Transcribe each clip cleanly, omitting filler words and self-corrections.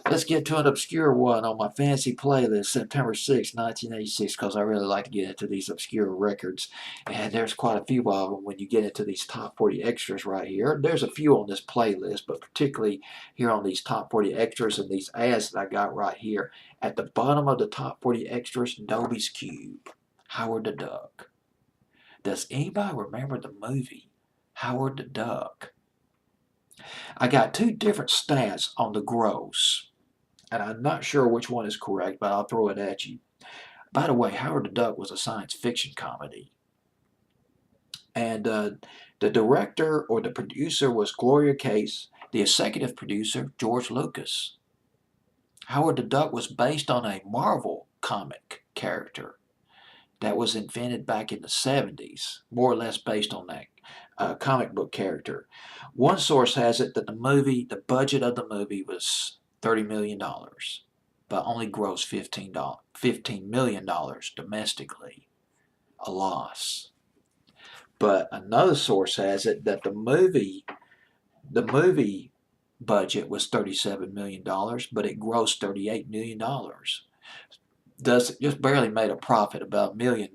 Let's get to an obscure one on my fancy playlist, September 6, 1986, because I really like to get into these obscure records. And there's quite a few of them when you get into these top 40 extras right here. There's a few on this playlist, but particularly here on these top 40 extras and these ads that I got right here. At the bottom of the top 40 extras, Dolby's Cube, Howard the Duck. Does anybody remember the movie Howard the Duck? I got two different stats on the gross, and I'm not sure which one is correct, but I'll throw it at you. By the way, Howard the Duck was a science fiction comedy, and the director or the producer was Gloria Case, the executive producer, George Lucas. Howard the Duck was based on a Marvel comic character that was invented back in the 70s, more or less based on that comic book character. One source has it that the budget of the movie was $30 million, but only grossed $15 million domestically, a loss. But another source has it that the movie budget was $37 million, but it grossed $38 million. Just barely made a profit, about $1 million,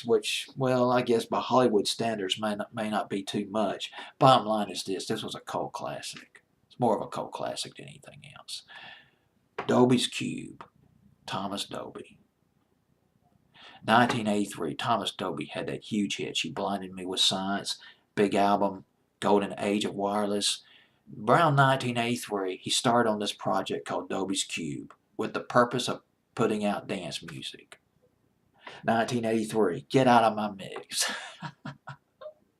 which, well, I guess by Hollywood standards may not be too much. Bottom line is this was a cult classic. It's more of a cult classic than anything else. Dolby's Cube, Thomas Dolby. 1983, Thomas Dolby had that huge hit, She Blinded Me with Science, big album, golden age of wireless. Around 1983, he started on this project called Dolby's Cube with the purpose of putting out dance music. 1983, Get Out of My Mix.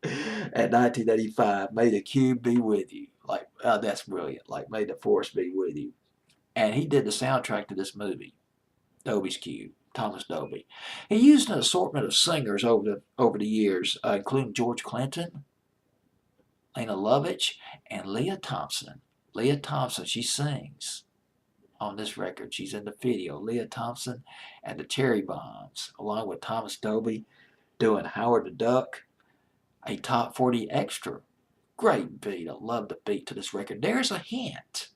At 1985, May the Cube Be With You. Like, that's brilliant. Like, May the Force Be With You. And he did the soundtrack to this movie, Dolby's Cube, Thomas Dolby. He used an assortment of singers over the years, including George Clinton, Lena Lovitch, and Leah Thompson. Leah Thompson, she sings on this record. She's in the video. Leah Thompson and the Cherry Bombs, along with Thomas Dolby, doing Howard the Duck, a top 40 extra. Great beat. I love the beat to this record. There's a hint,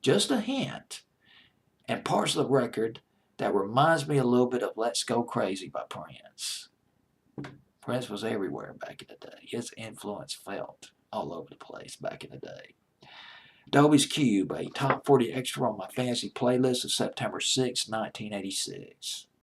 just a hint, and parts of the record that reminds me a little bit of Let's Go Crazy by Prince. Prince was everywhere back in the day. His influence felt all over the place back in the day. Dolby's Cube, a top 40 extra on my fancy playlist of September 6, 1986.